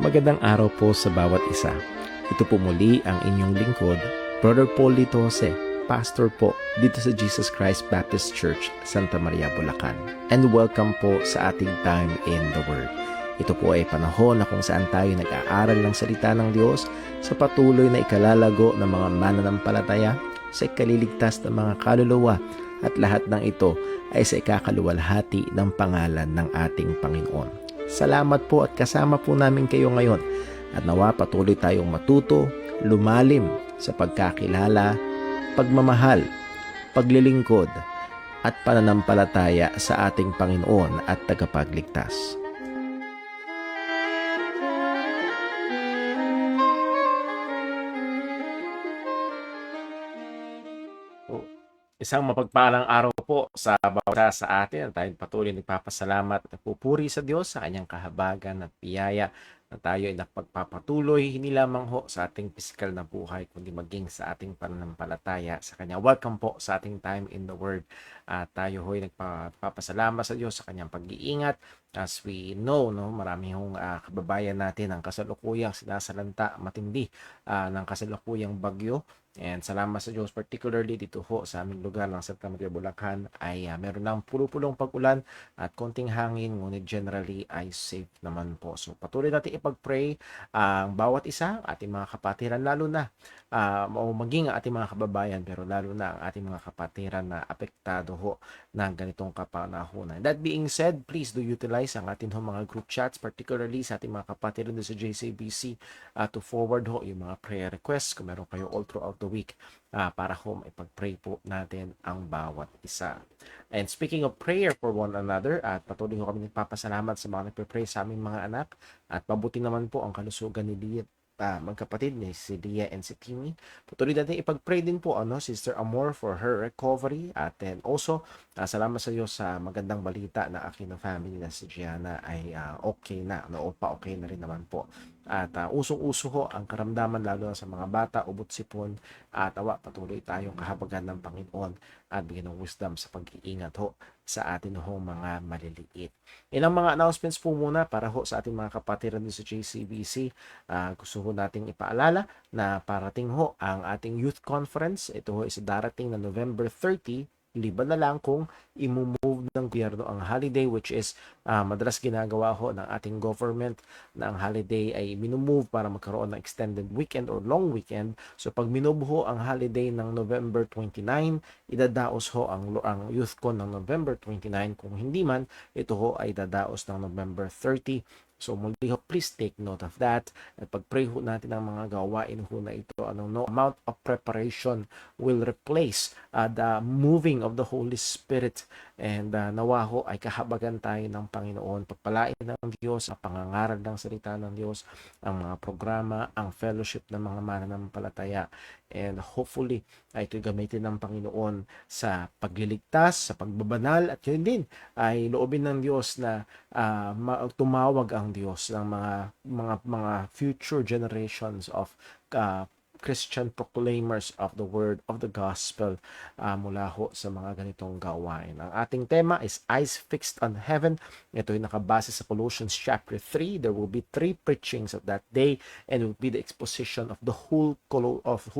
Magandang araw po sa bawat isa. Ito po muli ang inyong lingkod, Brother Paul Litose, pastor po dito sa Jesus Christ Baptist Church, Santa Maria, Bulacan. And welcome po sa ating Time in the Word. Ito po ay panahon na kung saan tayo nag-aaral ng salita ng Diyos sa patuloy na ikalalago ng mga mananampalataya, sa ikaliligtas ng mga kaluluwa, at lahat ng ito ay sa ikakaluwalhati ng pangalan ng ating Panginoon. Salamat po at kasama po namin kayo ngayon at nawa patuloy tayong matuto, lumalim sa pagkakilala, pagmamahal, paglilingkod at pananampalataya sa ating Panginoon at tagapagligtas. Isang mapagpalang araw po sa bawat sa atin. Tayo patuloy nagpapasalamat at pupuri sa Diyos sa kanyang kahabagan at biyaya na tayo ay napagpapatuloy hindi lamang ho sa ating pisikal na buhay kundi maging sa ating pananampalataya sa kanya. Welcome po sa ating Time in the Word. Tayo ho ay nagpapasalamat sa Diyos sa kanyang pag-iingat. As we know, marami hong kababayan natin ang kasalukuyang sinasalanta matindi ng kasalukuyang bagyo. And salamat sa Diyos, particularly dito ho sa aming lugar ng Santa Maria, Bulacan ay meron lang pulong pag-ulan at konting hangin, ngunit generally ay safe naman po. So patuloy natin ipag-pray ang bawat isa, ating mga kapatiran, lalo na o maging ang ating mga kababayan, pero lalo na ang ating mga kapatiran na apektado ho ng ganitong kapanahunan. That being said, please do utilize ang ating mga group chats, particularly sa ating mga kapatiran sa JCBC to forward ho yung mga prayer requests kung meron kayo all throughout the week para ho ipag-pray po natin ang bawat isa. And speaking of prayer for one another, at patuloy ko kami nagpapasalamat sa mga nagpe-pray sa aming mga anak at mabuti naman po ang kalusugan ni Lia, magkapatid ni si Lia and si Timmy. Patuloy natin ipag-pray din po Sister Amor for her recovery, at then also salamat sa Diyos sa magandang balita na aking family na si Gianna ay okay na, okay na rin naman po. At usong-uso ho ang karamdaman lalo na sa mga bata, ubot-sipon, at patuloy tayong kahabagan ng Panginoon at bigyan ng wisdom sa pag-iingat ho sa atin ho mga maliliit. Ilang mga announcements po muna para ho sa ating mga kapatiran din sa JCBC. Gusto ho nating ipaalala na parating ho ang ating youth conference. Ito ho is darating na November 30, liban na lang kung i-move ng gobyerno ang holiday, which is madalas ginagawa ho ng ating government na ang holiday ay minumove para magkaroon ng extended weekend or long weekend. So pag minove ho ang holiday ng November 29, idadaos ho ang youth con ng November 29. Kung hindi man, ito ho ay dadaos ng November 30. So muli ho, please take note of that. At pag-pray ho natin ang mga gawain ho na ito, no amount of preparation will replace the moving of the Holy Spirit. And nawa ho ay kahabagan tayo ng Panginoon. Pagpalain ng Diyos, ang pangangaral ng salita ng Diyos, ang mga programa, ang fellowship ng mga mananampalataya. And hopefully ay ito'y gamitin ng Panginoon sa pagliligtas, sa pagbabanal, at yun din ay loobin ng Diyos na tumawag ang Diyos ng mga future generations of Christian proclaimers of the word of the gospel mula ho sa mga ganitong gawain. Ang ating tema is Eyes Fixed on Heaven. Ito ay nakabase sa Colossians chapter 3. There will be 3 preachings of that day and it will be the exposition of the whole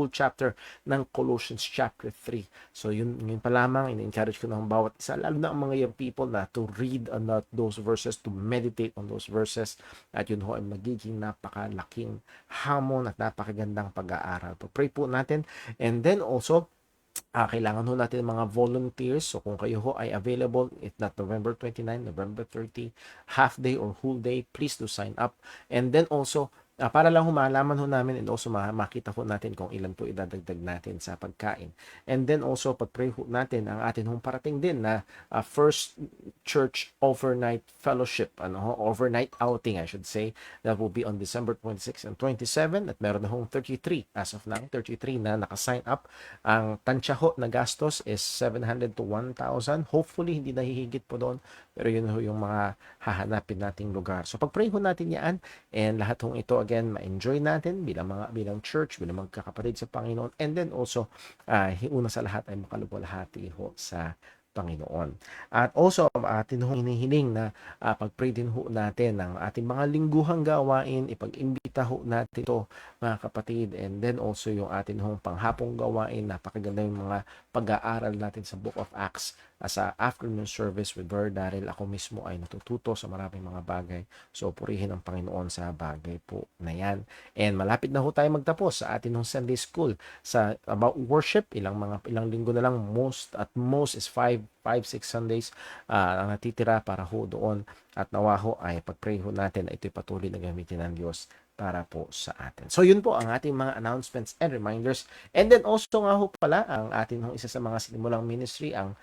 chapter ng Colossians chapter 3. So yun pa lamang, in-encourage ko ng bawat isa, lalo na ang mga young people na to read on those verses, to meditate on those verses, at yun ho ay magiging napakalaking hamon at napakagandang pag-aaral. Pray po natin. And then also, kailangan ho natin mga volunteers. So kung kayo ho ay available, if not November 29, November 30, half day or whole day, please do sign up. And then also, para lang malaman ho namin and also makita ho natin kung ilan po idadagdag natin sa pagkain. And then also, pag-pray ho natin ang atin hong parating din na First Church Overnight Fellowship, overnight outing I should say, that will be on December 26 and 27, at meron na hong 33 as of now, 33 na naka-sign up. Ang tansya ho na gastos is 700 to 1,000. Hopefully hindi nahihigit po doon, pero yun ho yung mga hahanapin nating lugar. So pag-pray ho natin yan, and lahat hong ito again ma-enjoy natin bilang church, bilang magkakapatid sa Panginoon, and then also una sa lahat ay makaluwalhati ho sa Panginoon. At also, atin hong hinihiling na pag-pray din ho natin ng ating mga lingguhang gawain, ipag-imbita ho natin ito mga kapatid, and then also yung atin hong panghapong gawain, napakaganda yung mga pag-aaral natin sa Book of Acts sa afternoon service with Brother Daryl. Ako mismo ay natututo sa maraming mga bagay. So, purihin ang Panginoon sa bagay po na yan. And malapit na ho tayo magtapos sa atin ng Sunday School sa about worship. Ilang linggo na lang, most is 5-6 Sundays ang natitira para ho doon. At nawa ho ay pag-pray ho natin na ito'y patuloy na gamitin ng Diyos para po sa atin. So yun po ang ating mga announcements and reminders. And then also nga ho pala ang ating isa sa mga sinimulang ministry, ang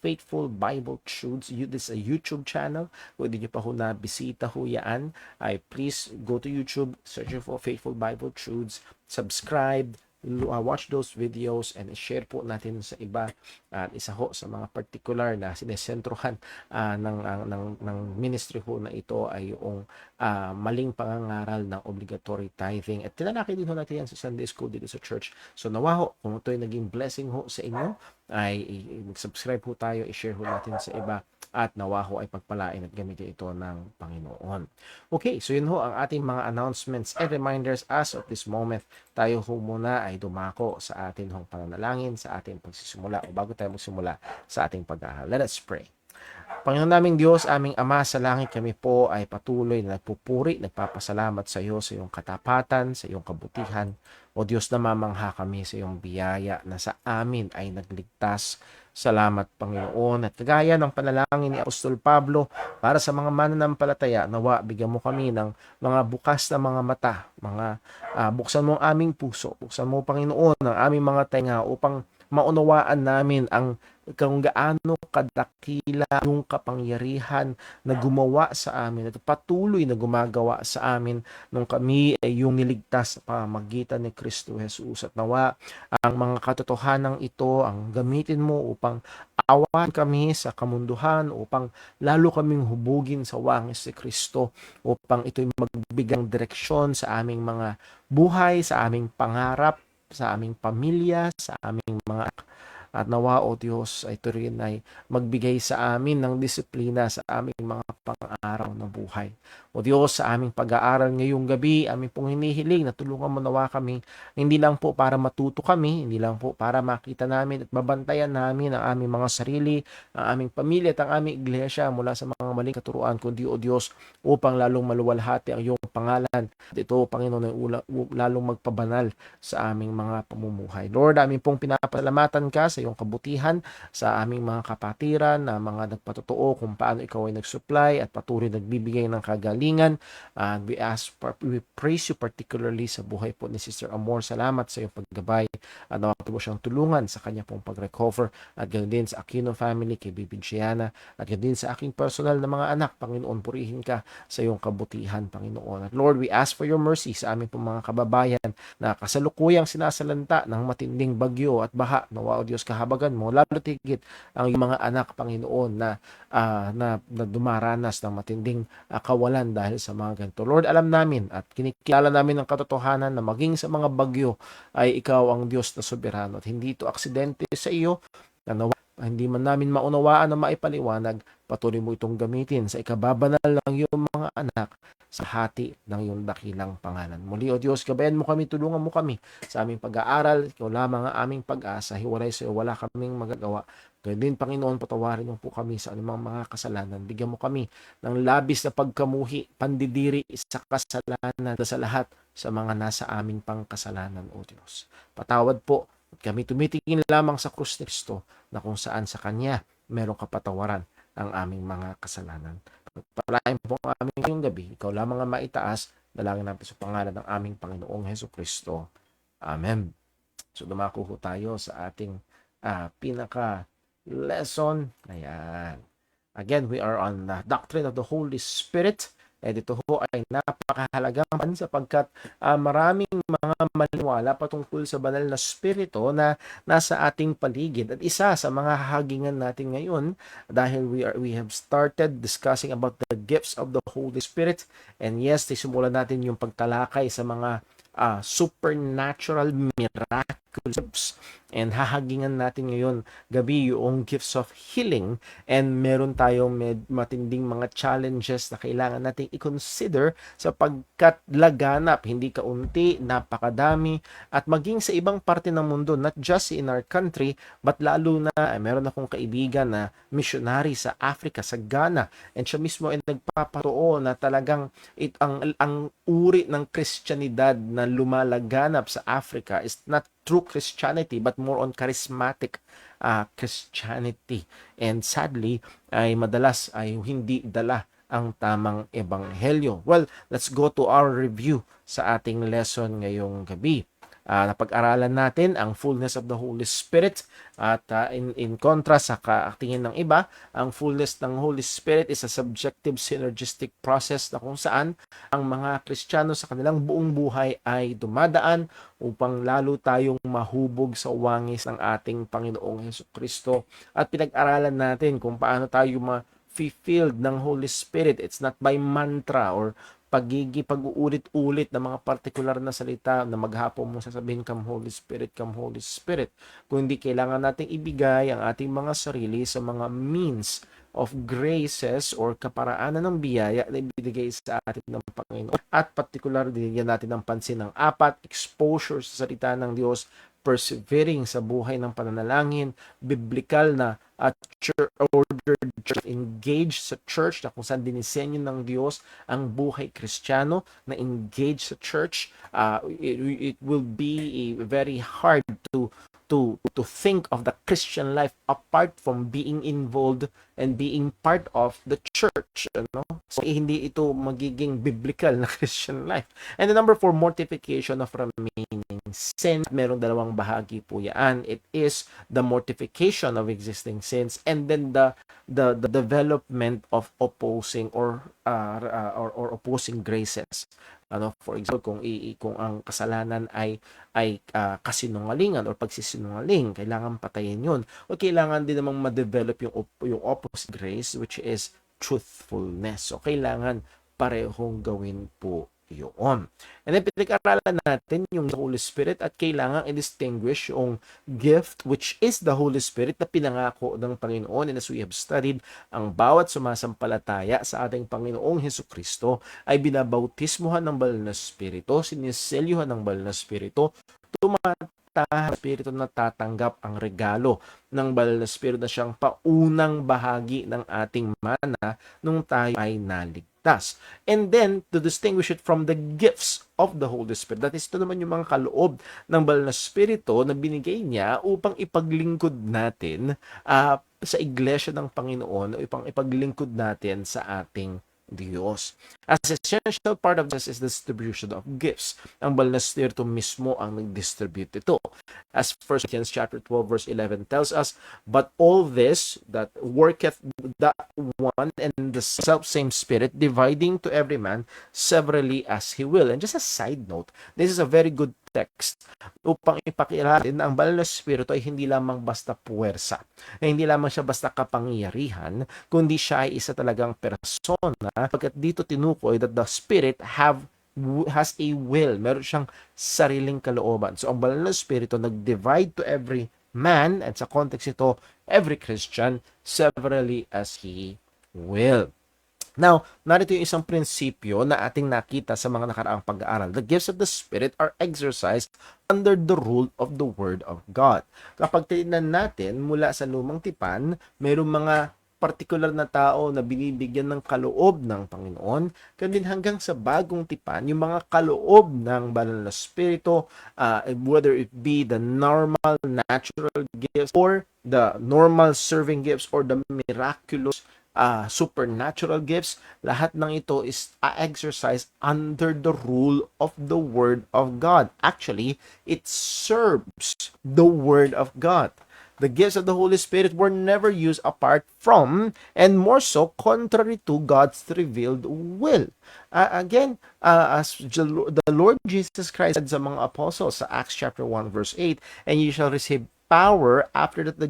Faithful Bible Truths. This is a YouTube channel. Kung hindi nyo pa ho na bisita ho yan, ay please go to YouTube, search for Faithful Bible Truths, subscribe, watch those videos, and share po natin sa iba. At isa ho sa mga particular na sinesentrohan ng ministry ho na ito ay yung maling pangangaral ng obligatory tithing. At tinalaki din ho natin yan sa Sunday School dito sa church. So nawa ho, kung ito'y naging blessing ho sa inyo, ay subscribe ho tayo, i-share ho natin sa iba, at nawa ho ay pagpalain at gamitin ito ng Panginoon. Okay, so yun ho ang ating mga announcements and reminders as of this moment. Tayo ho muna ay dumako sa atin hong pananalangin, sa ating pagsisimula, o bago tayo magsimula sa ating pag-aaral. Let us pray. Panginoon naming Diyos, aming Ama sa langit, kami po ay patuloy na nagpupuri, nagpapasalamat sa iyo sa iyong katapatan, sa iyong kabutihan. O Diyos, namamangha kami sa iyong biyaya na sa amin ay nagligtas. Salamat, Panginoon. At kagaya ng panalangin ni Apostol Pablo para sa mga mananampalataya, nawa bigyan mo kami ng mga bukas na mga mata, buksan mo ang aming puso, buksan mo, Panginoon, ang aming mga tenga upang maunawaan namin ang kung gaano kadakila yung kapangyarihan na gumawa sa amin at patuloy na gumagawa sa amin nung kami ay yung niligtas sa pamamagitan ni Kristo Jesus. At nawa ang mga katotohanan ito ang gamitin mo upang awan kami sa kamunduhan, upang lalo kaming hubugin sa wangis ni Kristo, upang ito'y magbigang direksyon sa aming mga buhay, sa aming pangarap, sa aming pamilya, sa aming mga at nawa, O Diyos, ay ito rin ay magbigay sa amin ng disiplina sa aming mga pang-araw na buhay. O Diyos, sa aming pag-aaral ngayong gabi, aming pong hinihiling na tulungan mo nawa kami, hindi lang po para matuto kami, hindi lang po para makita namin at mabantayan namin ang aming mga sarili, ang aming pamilya at ang aming iglesia mula sa mga maling katuruan, kundi, O Diyos, upang lalong maluwalhati ang iyong pangalan. At ito, Panginoon, ay lalong magpabanal sa aming mga pamumuhay. Lord, aming pong pinapasalamatan ka sa iyong kabutihan sa aming mga kapatiran na mga nagpatotoo kung paano ikaw ay nag-supply at patuloy nagbibigay ng kagalingan. And we praise you particularly sa buhay po ni Sister Amor. Salamat sa iyong paggabay at nawa mo siyang tulungan sa kanya pong pag-recover, at ganoon din sa Aquino family, kay Bibi Gianna, at ganoon din sa aking personal na mga anak. Panginoon, purihin ka sa iyong kabutihan, Panginoon. At Lord, we ask for your mercy sa aming pong mga kababayan na kasalukuyang sinasalanta ng matinding bagyo at baha. Nawa, O Diyos, kahabagan mo, lalo tigit ang mga anak, Panginoon, na dumaranas ng matinding kawalan dahil sa mga ganito. Lord, alam namin at kinikilala namin ang katotohanan na maging sa mga bagyo ay ikaw ang Diyos na soberano at hindi ito aksidente sa iyo, na nawa hindi man namin maunawaan na maipaliwanag, patuloy mo itong gamitin sa ikababanal ng iyong mga anak sa hati ng iyong dakilang pangalan. Muli, O Diyos, gabayan mo kami, tulungan mo kami sa aming pag-aaral. Ikaw lamang ang aming pag-asa. Hiwalay sa iyo, wala kaming magagawa. Gayun din, Panginoon, patawarin mo po kami sa anumang mga kasalanan. Bigyan mo kami ng labis na pagkamuhi, pandidiri sa kasalanan sa lahat sa mga nasa aming pangkasalanan, O Diyos. Patawad po at kami tumitingin lamang sa krus ni Kristo, na kung saan sa Kanya merong kapatawaran ang aming mga kasalanan. Pagpalain po ang aming ngayong gabi. Ikaw lamang ang maitaas. Dalangin natin sa pangalan ng aming Panginoong Hesus Kristo. Amen. So dumako ho tayo sa ating pinaka-lesson. Ayan. Again, we are on the doctrine of the Holy Spirit. Ito ho ay napakahalagang sapagkat maraming mga maniniwala patungkol sa banal na spirito na nasa ating paligid. At isa sa mga hahagingan natin ngayon, dahil we have started discussing about the gifts of the Holy Spirit, and yes, simulan natin yung pagtalakay sa mga supernatural miracles, and hahagingan natin ngayon gabi yung gifts of healing, and meron tayong matinding mga challenges na kailangan nating i-consider sapagkat laganap, hindi kaunti, napakadami, at maging sa ibang parte ng mundo, not just in our country, but lalo na meron akong kaibigan na missionary sa Africa, sa Ghana, and siya mismo ay nagpapatoo na talagang ang uri ng Kristyanidad na lumalaganap sa Africa is not true Christianity but more on charismatic Christianity. And sadly, ay madalas ay hindi dala ang tamang ebanghelyo. Well, let's go to our review sa ating lesson ngayong gabi. Napag-aralan natin ang fullness of the Holy Spirit, at in contrast sa tingin ng iba, ang fullness ng Holy Spirit is a subjective synergistic process na kung saan ang mga Kristiyano sa kanilang buong buhay ay dumadaan upang lalo tayong mahubog sa wangis ng ating Panginoong Hesukristo. At pinag-aralan natin kung paano tayo ma-filled ng Holy Spirit. It's not by mantra or pag-uulit-ulit ng mga partikular na salita na maghapon mo sasabihin, come Holy Spirit, come Holy Spirit. Kundi kailangan nating ibigay ang ating mga sarili sa mga means of graces or kaparaanan ng biyaya na ibigay sa atin ng Panginoon. At partikular, dinigyan natin ng pansin ng apat: exposure sa salita ng Diyos, persevering sa buhay ng pananalangin, biblical na at ordered church, engage sa church na kung saan dinisenyo ng Diyos ang buhay Kristiyano, na engage sa church. It will be very hard to think of the Christian life apart from being involved and being part of the church, ano? So hindi ito magiging biblical na Christian life. And the number 4, mortification of remaining sin. Merong dalawang bahagi po yan. It is the mortification of existing sins, and then the development of opposing or opposing graces. Ano, for example, kung ang kasalanan ay kasinungalingan or pagsisinungaling, kailangan patayin 'yun. O kailangan din namang ma-develop yung opposite grace, which is truthfulness. So kailangan parehong gawin po yun. And then pinag-aralan natin yung Holy Spirit at kailangan i-distinguish yung gift which is the Holy Spirit na pinangako ng Panginoon. And as we have studied, ang bawat sumasampalataya sa ating Panginoong Hesukristo ay binabautismuhan ng Banal na Espiritu, siniselyuhan ng Banal na Espiritu, Espiritu na tatanggap ang regalo ng Banal na Espiritu na siyang paunang bahagi ng ating mana nung tayo ay naligtas. And then, to distinguish it from the gifts of the Holy Spirit, that is, ito naman yung mga kaloob ng Banal na Espiritu na binigay niya upang ipaglingkod natin sa iglesia ng Panginoon, o upang ipaglingkod natin sa ating Diyos. As essential part of this is the distribution of gifts. Ang Banal na Espiritu mismo ang nag-distribute ito. As 1 Corinthians chapter 12 verse 11 tells us, but all this that worketh that one and the self-same Spirit, dividing to every man severally as he will. And just a side note, this is a very good text upang ipakilala na ang Banal na Espiritu ay hindi lamang basta puwersa, hindi lamang siya basta kapangyarihan, kundi siya ay isa talagang persona, pagkat dito tinukoy that the Spirit has a will, meron siyang sariling kalooban. So ang Banal na Espiritu nag-divide to every man, and sa context ito, every Christian, severally as he will. Now, narito yung isang prinsipyo na ating nakita sa mga nakaraang pag-aaral. The gifts of the Spirit are exercised under the rule of the Word of God. Kapag tinignan natin mula sa Lumang Tipan, mayroong mga partikular na tao na binibigyan ng kaloob ng Panginoon, kaya hanggang sa Bagong Tipan, yung mga kaloob ng Banal na Espiritu, whether it be the normal natural gifts or the normal serving gifts or the miraculous supernatural gifts, lahat ng ito is exercised under the rule of the Word of God. Actually, it serves the Word of God. The gifts of the Holy Spirit were never used apart from, and more so, contrary to God's revealed will. As the Lord Jesus Christ said sa mga apostles sa Acts chapter 1 verse 8, and you shall receive power after that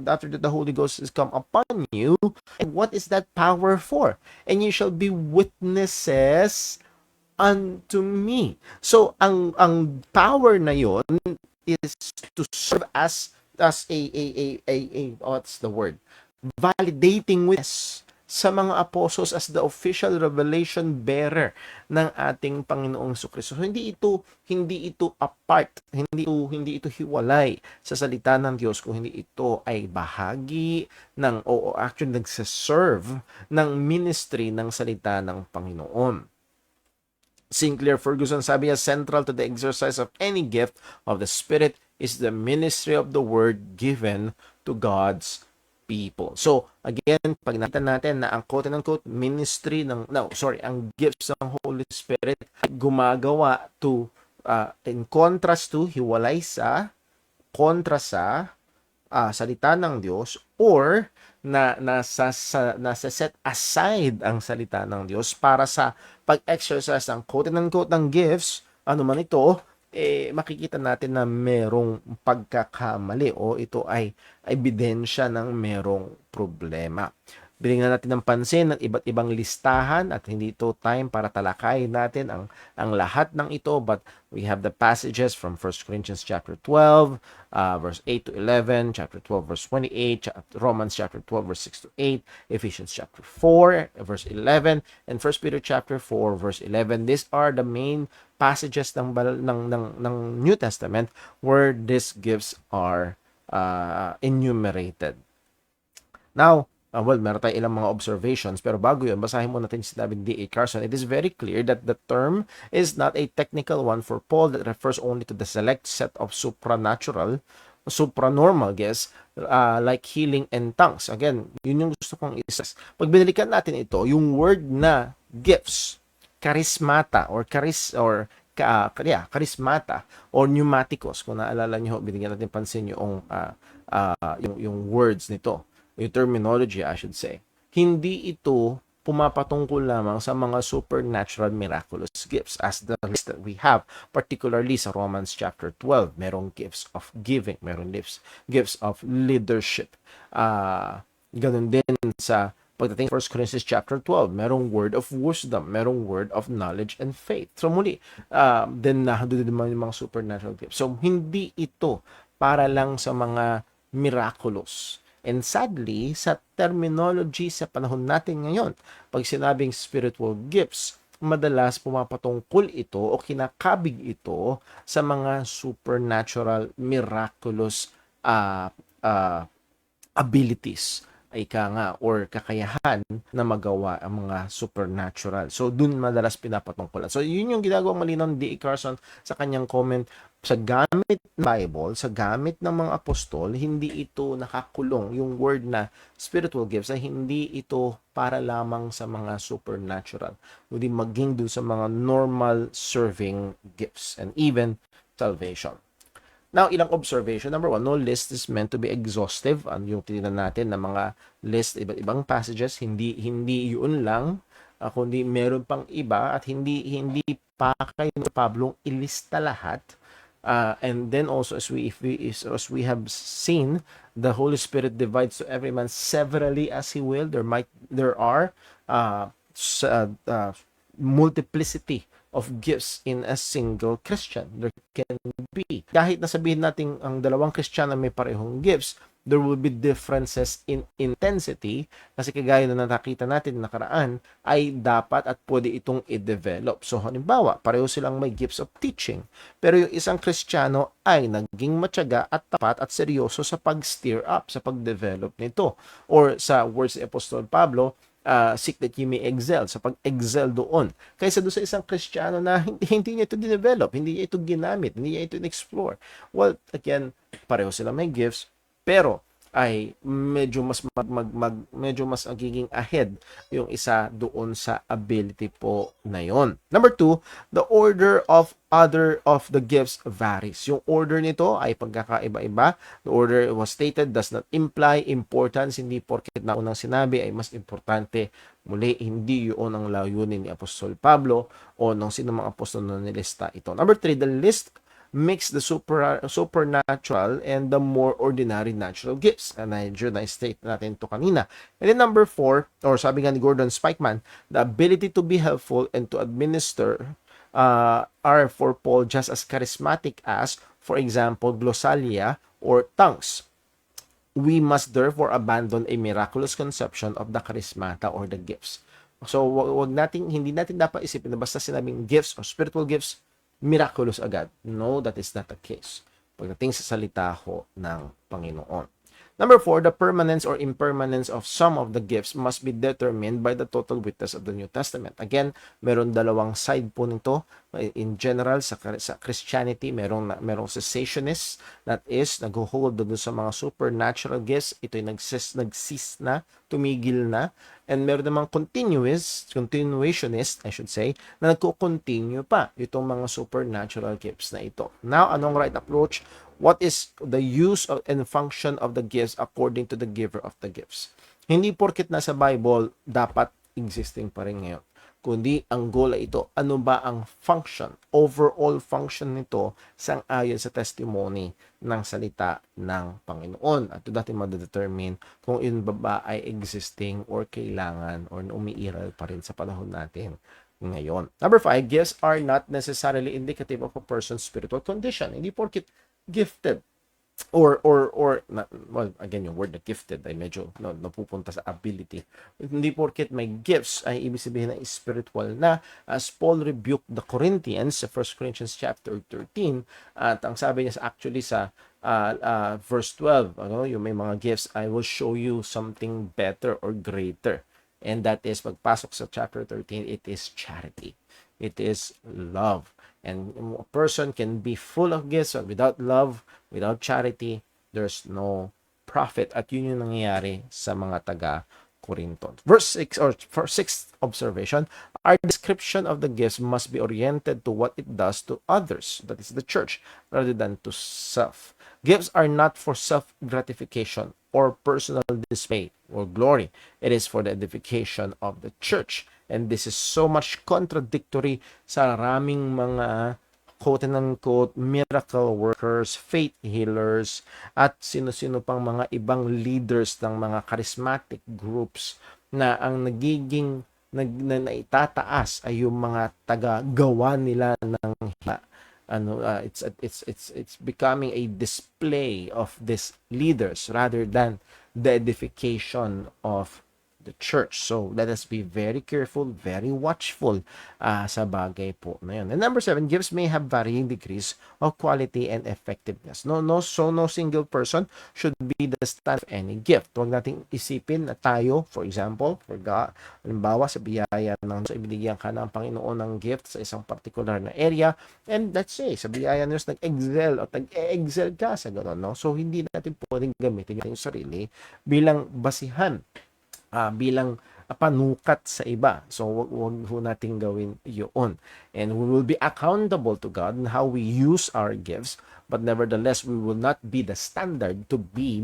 after that the Holy Ghost is come upon you. And what is that power for? And you shall be witnesses unto me. So ang power na yon is to serve as a what's the word? Validating witness sa mga apostles as the official revelation bearer ng ating Panginoong Kristo. So, hindi ito apart, hindi ito hiwalay sa salita ng Diyos, kung hindi ito ay bahagi ng o actually nagse-serve ng ministry ng salita ng Panginoon. Sinclair Ferguson sabi niya, central to the exercise of any gift of the Spirit is the ministry of the Word given to God's people. So, again, pag nakita natin na ang quote-unquote ministry ang gifts ng Holy Spirit gumagawa to, in contrast to, hiwalay sa, kontra sa, salita ng Diyos, or nasa set aside ang salita ng Diyos para sa pag-exercise ng quote-unquote ng gifts, ano man ito, makikita natin na merong pagkakamali o ito ay ebidensya ng merong problema. Binigyan natin ng pansin ng iba't ibang listahan at hindi ito time para talakayin natin ang lahat ng ito, but we have the passages from 1 Corinthians chapter 12 verse 8 to 11, chapter 12 verse 28, Romans chapter 12 verse 6 to 8, Ephesians chapter 4 verse 11, and 1 Peter chapter 4 verse 11. These are the main passages ng New Testament where these gifts are enumerated. Now, meron tayong ilang mga observations, pero bago yun, basahin mo natin si David D.A. Carson. It is very clear that the term is not a technical one for Paul that refers only to the select set of supranormal gifts like healing and tongues. Again, yun yung gusto kong isas. Pag binalikan natin ito, yung word na gifts, charismata or charismata or pneumaticos, kung naalala nyo, binigyan natin pansin yung words nito, yung terminology, I should say. Hindi ito pumapatungkol lamang sa mga supernatural miraculous gifts as the list that we have, particularly sa Romans chapter 12. Merong gifts of giving, merong gifts of leadership. Ganun din sa pagdating 1 Corinthians chapter 12, merong word of wisdom, merong word of knowledge and faith. So muli, then nandun din naman yung mga supernatural gifts. So hindi ito para lang sa mga miraculous. And sadly, sa terminology sa panahon natin ngayon, pag sinabing spiritual gifts, madalas pumapatungkol ito o kinakabig ito sa mga supernatural, miraculous abilities, or kakayahan na magawa ang mga supernatural. So, dun madalas pinapatungkulan. So, yun yung ginagawang malinaw ni D.A. Carson sa kanyang comment. Sa gamit ng Bible, sa gamit ng mga apostol, hindi ito nakakulong. Yung word na spiritual gifts ay hindi ito para lamang sa mga supernatural, kundi maging dun sa mga normal serving gifts and even salvation. Now, ilang observation. Number one, no list is meant to be exhaustive. Yung tinignan natin na mga list, iba't ibang passages, hindi yun lang, kundi meron pang iba at hindi pa kayo ni Pablong ilista lahat. And then also, as we have seen, the Holy Spirit divides to every man severally as He will. There are multiplicity of gifts in a single Christian. There can be. Kahit nasabihin natin ang dalawang Kristiyano may parehong gifts, there will be differences in intensity kasi kagaya na nakita natin nakaraan ay dapat at pwede itong i-develop. So halimbawa, pareho silang may gifts of teaching, pero yung isang Kristiyano ay naging matyaga at tapat at seryoso sa pag-steer up, sa pag-develop nito. Or sa words ni Apostol Pablo, seek that you may excel, sa pag-excel doon. Kaysa doon sa isang Kristiyano na hindi niya ito dinevelop, hindi niya ito ginamit, hindi niya ito in-explore. Well, again, pareho sila may gifts, pero ay medyo mas magiging ahead yung isa doon sa ability po na yon. Number 2, the order of other of the gifts varies. Yung order nito ay pagkakaiba-iba. The order was stated does not imply importance. Hindi porket na unang sinabi ay mas importante. Muli, hindi yun ang layunin ni Apostol Pablo o ng sinumang apostol na nilista ito. Number 3, the list mix the supernatural and the more ordinary natural gifts. And na-state natin to kanina. And then number 4, or sabi nga ni Gordon Spikeman, the ability to be helpful and to administer are for Paul just as charismatic as, for example, glossalia or tongues. We must therefore abandon a miraculous conception of the charismata or the gifts. So, hindi natin dapat isipin na basta sinabing gifts or spiritual gifts, miraculous agad. No, that is not the case. Pagdating sa salita ho ng Panginoon. Number 4, the permanence or impermanence of some of the gifts must be determined by the total witness of the New Testament. Again, meron dalawang side po nito. In general, sa Christianity, merong cessationists, that is, nag-hold doon sa mga supernatural gifts. Ito'y nagsis na, tumigil na. And meron namang continuationist, I should say, na nagko-continue pa itong mga supernatural gifts na ito. Now, anong right approach? What is the use of and function of the gifts according to the giver of the gifts? Hindi porket nasa Bible, dapat existing pa rin ngayon. Kundi ang goal ay ito, ano ba ang function, overall function nito sang-ayon sa testimony ng salita ng Panginoon. At ito natin ma-determine kung yun ba ay existing or kailangan or umiiral pa rin sa panahon natin ngayon. Number 5, gifts are not necessarily indicative of a person's spiritual condition. Hindi porket gifted or well, again, yung word na gifted ay medyo napupunta sa ability. Hindi porket may gifts ay ibig sabihin na spiritual na, as Paul rebuked the Corinthians sa 1 Corinthians chapter 13, at ang sabi niya actually sa verse 12, yung may mga gifts, I will show you something better or greater. And that is, pagpasok sa chapter 13, it is charity. It is love. And a person can be full of gifts, but without love, without charity, there's no profit. At yun yung nangyayari sa mga taga-Corinto. Verse 6, or for 6th observation, our description of the gifts must be oriented to what it does to others, that is the church, rather than to self. Gifts are not for self-gratification or personal display or glory. It is for the edification of the church. And this is so much contradictory sa maraming mga quote-unquote miracle workers, faith healers, at sino-sino pang mga ibang leaders ng mga charismatic groups na ang nagiging naitataas ay yung mga taga-gawa nila ng it's becoming a display of these leaders rather than the edification of the church. So let us be very careful, very watchful sa bagay po na yun. And number 7, gifts may have varying degrees of quality and effectiveness. No single person should be the standard of any gift. Huwag nating isipin na tayo, for example, halimbawa sa biyaya ng sa ibinigyan ka ng Panginoon ng gift sa isang particular na area, and let's say sa biyaya ng Diyos nag-excel o nag-excel ka sa gano'n, no? So hindi natin pwedeng gamitin yung sarili bilang basihan, bilang panukat sa iba. So, wag nating gawin yun. And we will be accountable to God in how we use our gifts, but nevertheless, we will not be the standard to be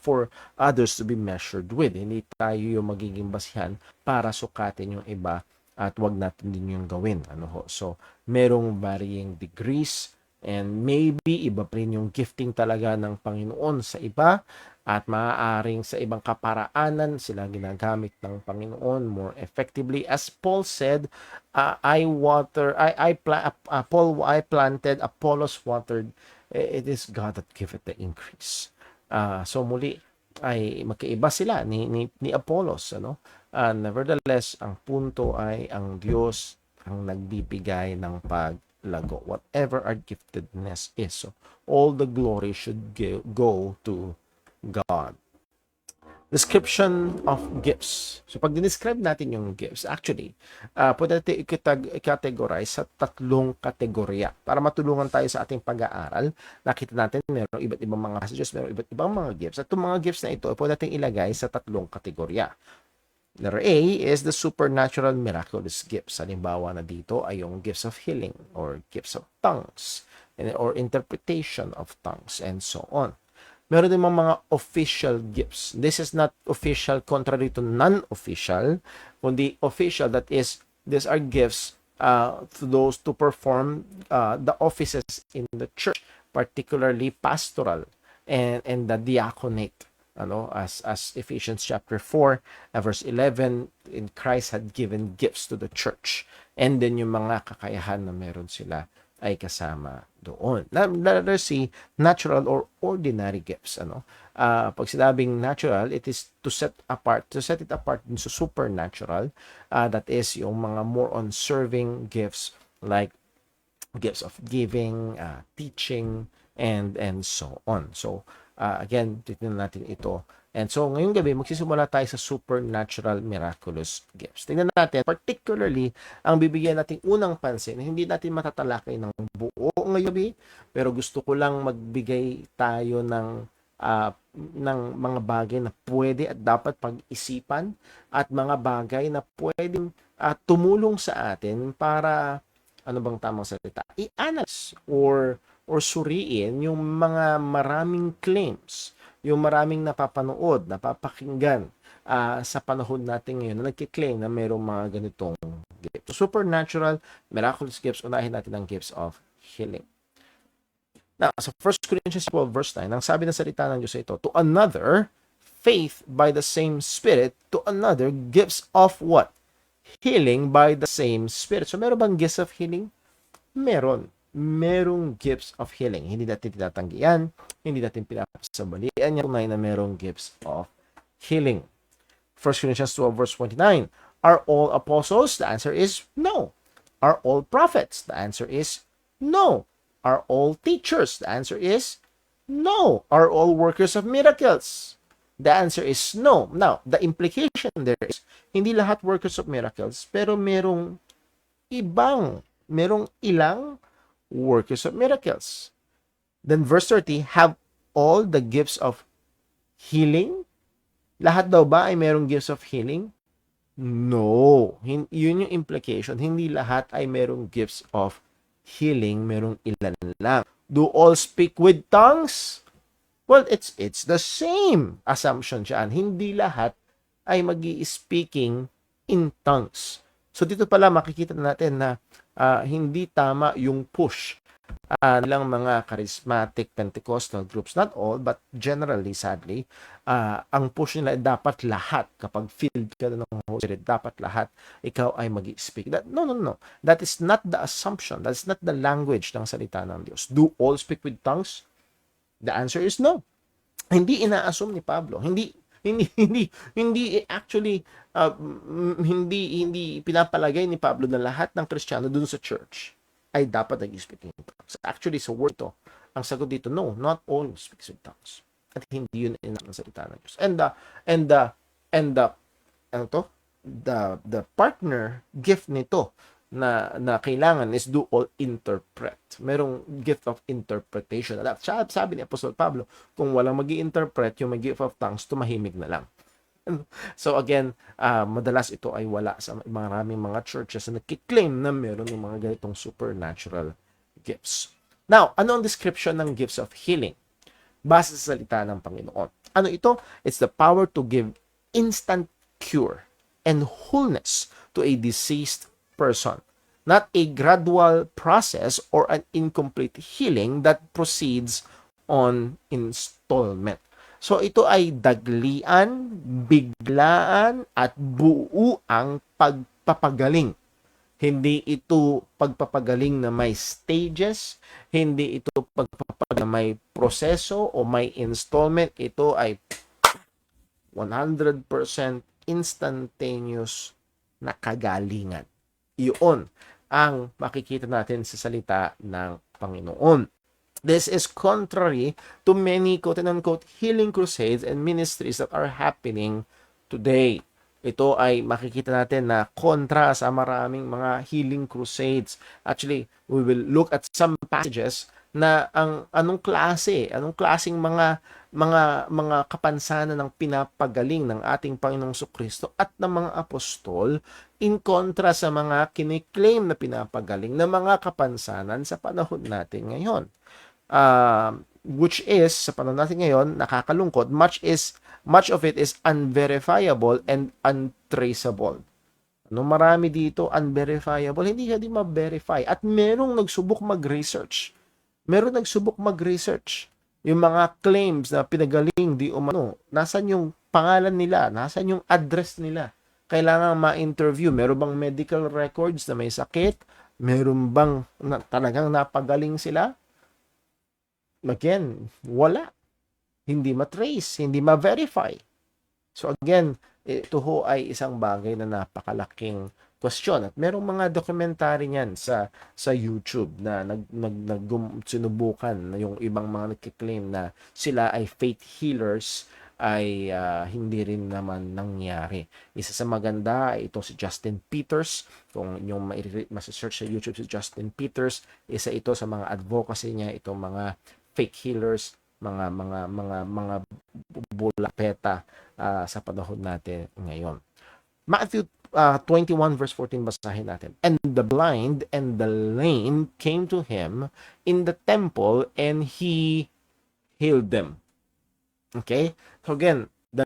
for others to be measured with. Hindi tayo yung magiging basihan para sukatin yung iba at wag natin din yung gawin. So, merong varying degrees, and maybe iba pa rin yung gifting talaga ng Panginoon sa iba, at maaaring sa ibang kaparaanan sila ginagamit ng Panginoon more effectively. As Paul said, I planted, Apollos watered, it is God that giveth the increase. So muli ay magkaiba sila ni Apollos, nevertheless, ang punto ay ang Diyos ang nagbibigay ng paglago, whatever our giftedness is. So all the glory should go to God. Description of gifts. So, pag dinescribe natin yung gifts, actually, pwede natin i-categorize sa tatlong kategorya para matulungan tayo sa ating pag-aaral. Nakita natin, mayroong iba't ibang mga passages, mayroong iba't ibang mga gifts. At itong mga gifts na ito, pwede natin ilagay sa tatlong kategorya. Letter A is the supernatural miraculous gifts. Halimbawa na dito ay yung gifts of healing or gifts of tongues or interpretation of tongues and so on. Meron din mga official gifts. This is not official contrary to non-official, kundi official, that is, these are gifts to those to perform the offices in the church, particularly pastoral and the diaconate. As Ephesians chapter 4, verse 11, in Christ had given gifts to the church. And then yung mga kakayahan na meron sila ay kasama doon. Letter C, natural or ordinary gifts. Pag sinabing natural, it is to set it apart sa supernatural. That is yung mga more on serving gifts like gifts of giving, teaching, and so on. So, again, titignan natin ito. And so, ngayong gabi, magsisimula tayo sa supernatural miraculous gifts. Tingnan natin, particularly, ang bibigyan natin unang pansin, hindi natin matatalakay ng buo ngayong gabi, pero gusto ko lang magbigay tayo ng mga bagay na pwede at dapat pag-isipan at mga bagay na pwedeng tumulong sa atin para, ano bang tamang salita, i-analyze or suriin yung mga maraming claims, yung maraming napapanood, napapakinggan sa panahon natin ngayon na nagkiklaim na mayroong mga ganitong gifts. So, supernatural, miraculous gifts, unahin natin ang gifts of healing. Now, sa 1 Corinthians 12 verse 9, ang sabi ng salita ng Diyos ito, to another, faith by the same Spirit, to another, gifts of what? Healing by the same Spirit. So, meron bang gifts of healing? Meron. Merong gifts of healing. Hindi natin tinatanggihan, hindi natin pinapasabalian yan. Tunay na merong gifts of healing. 1 Corinthians 12 verse 29. Are all apostles? The answer is no. Are all prophets? The answer is no. Are all teachers? The answer is no. Are all workers of miracles? The answer is no. Now, the implication there is, hindi lahat workers of miracles, pero merong ilang workers of miracles. Then verse 30, have all the gifts of healing? Lahat daw ba ay merong gifts of healing? No. Yun yung implication. Hindi lahat ay merong gifts of healing, merong ilan lang. Do all speak with tongues? Well, it's the same assumption dyan. Hindi lahat ay magi-speaking in tongues. So dito pala makikita natin na hindi tama yung push nilang mga charismatic Pentecostal groups, not all, but generally, sadly, ang push nila dapat lahat, kapag filled ka ng Holy Spirit, dapat lahat, ikaw ay mag-speak. No. That is not the assumption. That is not the language ng salita ng Diyos. Do all speak with tongues? The answer is no. Hindi ina-assume ni Pablo. Hindi actually hindi pinapalagay ni Pablo na lahat ng Kristiyano dun sa church ay dapat nag-speak in tongues. Actually, sa word to, ang sagot dito, no, not all speaks with tongues. At hindi yun ang salita ng Diyos. The partner gift nito na kailangan is do all interpret. Merong gift of interpretation. Sabi ni Apostol Pablo, kung walang magi-interpret, yung may gift of tongues, tumahimik na lang. So again, madalas ito ay wala sa maraming mga churches na nagkiklaim na meron ng mga ganitong supernatural gifts. Now, ano ang description ng gifts of healing? Base sa salita ng Panginoon. Ano ito? It's the power to give instant cure and wholeness to a diseased person. Not a gradual process or an incomplete healing that proceeds on installment. So ito ay daglian, biglaan, at buuang pagpapagaling. Hindi ito pagpapagaling na may stages, hindi ito pagpapagaling na may proseso o may installment. Ito ay 100% instantaneous na kagalingan. Iyon ang makikita natin sa salita ng Panginoon. This is contrary to many quote-unquote healing crusades and ministries that are happening today. Ito ay makikita natin na kontra sa maraming mga healing crusades. Actually, we will look at some passages na ang anong klaseng mga kapansanan ng pinapagaling ng ating Panginoong Kristo at ng mga apostol in kontra sa mga kiniklaim na pinapagaling ng mga kapansanan sa panahon natin ngayon. Which is sa panahon natin ngayon nakakalungkot, much of it is unverifiable and untraceable. Marami dito unverifiable, hindi ka din ma-verify at merong nagsubok mag-research yung mga claims na pinagaling di umano, nasan yung pangalan nila, nasan yung address nila, kailangan ma-interview, meron bang medical records na may sakit, meron bang talagang napagaling sila. Again, wala. Hindi ma-trace, hindi ma-verify. So again, ito ho ay isang bagay na napakalaking question. At merong mga documentary niyan sa YouTube na sinubukan na yung ibang mga nagkiklaim na sila ay faith healers ay hindi rin naman nangyari. Isa sa maganda ay ito si Justin Peters. Kung yung ma-search sa YouTube si Justin Peters, isa ito sa mga advocacy niya, itong mga fake healers, mga bulapeta sa panahon natin ngayon. Matthew 21 verse 14 basahin natin. And the blind and the lame came to him in the temple and he healed them. Okay? So again, the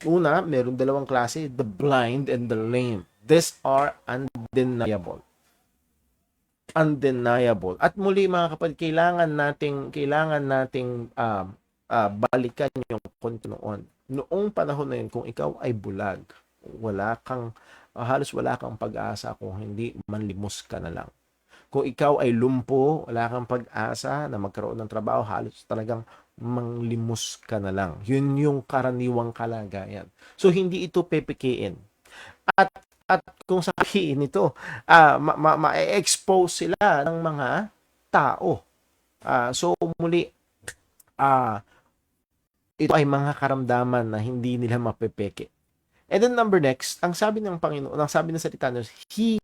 una, meron dalawang klase, the blind and the lame. These are undeniable. At muli mga kapatid, kailangan nating balikan yung kwento noon. Noong panahon na yun, kung ikaw ay bulag, halos wala kang pag-asa kung hindi manlimos ka na lang. Kung ikaw ay lumpo, wala kang pag-asa na magkaroon ng trabaho, halos talagang manglimos ka na lang. Yun yung karaniwang kalagayan. So hindi ito pepekein. At kung sabihin nito, ma-expose sila ng mga tao. So muli, ito ay mga karamdaman na hindi nila mapepeke. And then next, ang sabi ng Panginoon, ang sabi ng salita niya, He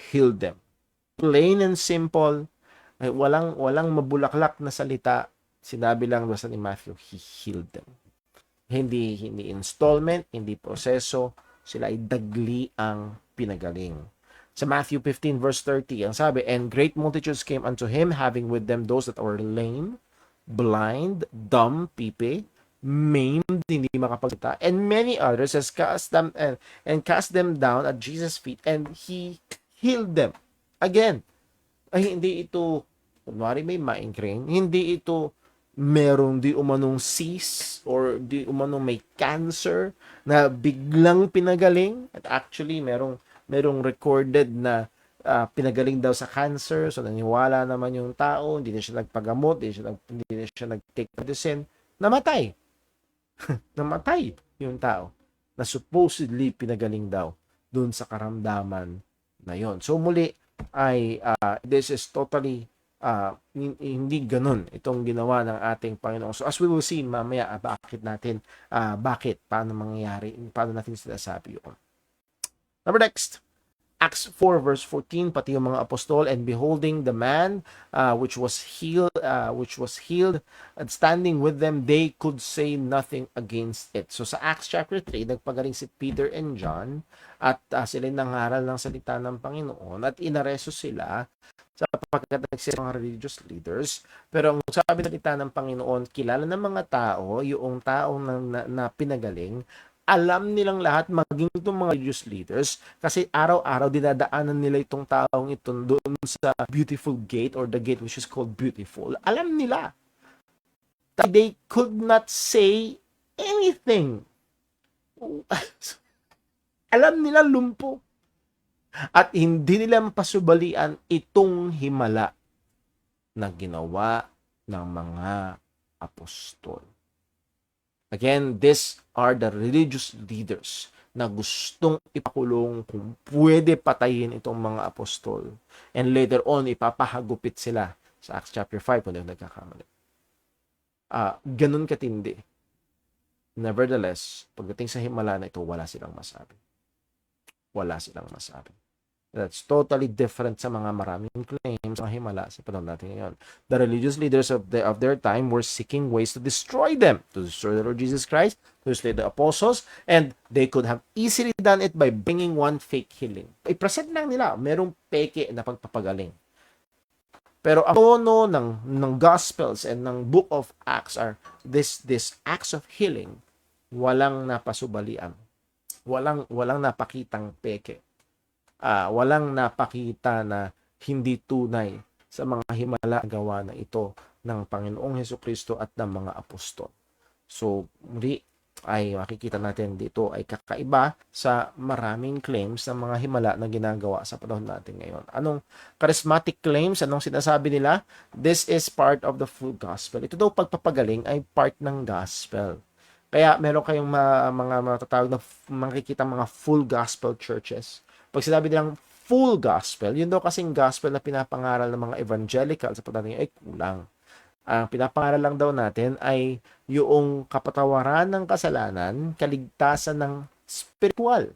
healed them. Plain and simple, ay walang mabulaklak na salita. Sinabi lang basta ni Matthew, He healed them. Hindi installment, hindi proseso, sila ay dagli ang pinagaling. Sa Matthew 15 verse 30, ang sabi, and great multitudes came unto him, having with them those that were lame, blind, dumb, pipe, maimed, hindi makapagsalita, and many others has cast them down at Jesus' feet, and he healed them. Again, ay hindi ito, kunwari may migraine, hindi ito merong di umanong cyst or di umanong may cancer na biglang pinagaling. At actually, merong recorded na pinagaling daw sa cancer. So, naniwala naman yung tao, hindi na siya nagpagamot, hindi na siya nag-take medicine. Namatay. Namatay yung tao na supposedly pinagaling daw dun sa karamdaman na yon. So, muli ay this is totally hindi ganun itong ginawa ng ating Panginoon. So as we will see mamaya, paano mangyayari, paano natin sinasabi yun. Next, Acts 4 verse 14, pati yung mga apostol, and beholding the man which was healed, and standing with them, they could say nothing against it. So sa Acts chapter 3, nagpagaling si Peter and John at sila nangaral ng salita ng Panginoon at inaresto sila sapagkat nagsira mga religious leaders. Pero ang sabi ng salita ng Panginoon, kilala ng mga tao, yung taong na pinagaling, alam nilang lahat, maging itong mga religious leaders, kasi araw-araw dinadaanan nila itong taong ito doon sa beautiful gate or the gate which is called beautiful. Alam nila. They could not say anything. Alam nila lumpo. At hindi nila mapasubalian itong himala na ginawa ng mga apostol. Again, these are the religious leaders na gustong ipakulong kung pwede patayin itong mga apostol. And later on, ipapahagupit sila Sa Acts chapter 5, kung hindi ako nagkakamali. Ganun katindi. Nevertheless, pagdating sa himala na ito, wala silang masabi. Wala silang masabi. That's totally different sa mga maraming claims ng himala sa panahon natin ngayon. The religious leaders of their time were seeking ways to destroy them, to destroy the Lord Jesus Christ, to destroy the apostles, and they could have easily done it by bringing one fake healing. I-present lang nila, merong peke na pagpapagaling. Pero ang tono ng Gospels and ng Book of Acts are this acts of healing, walang napasubalian. Walang napakitang peke. Walang napakita na hindi tunay sa mga himala gawa na ito ng Panginoong Hesukristo at ng mga apostol. So, muli ay makikita natin dito ay kakaiba sa maraming claims ng mga himala na ginagawa sa panahon natin ngayon. Anong charismatic claims? Anong sinasabi nila? This is part of the full gospel. Ito daw pagpapagaling ay part ng gospel. Kaya meron kayong mga matatawag na makikita mga full gospel churches. Pag sinabi nilang full gospel, yun daw kasing gospel na pinapangaral ng mga evangelical sa panahon ay kulang. Ang pinapangaral lang daw natin ay yung kapatawaran ng kasalanan, kaligtasan ng spiritual.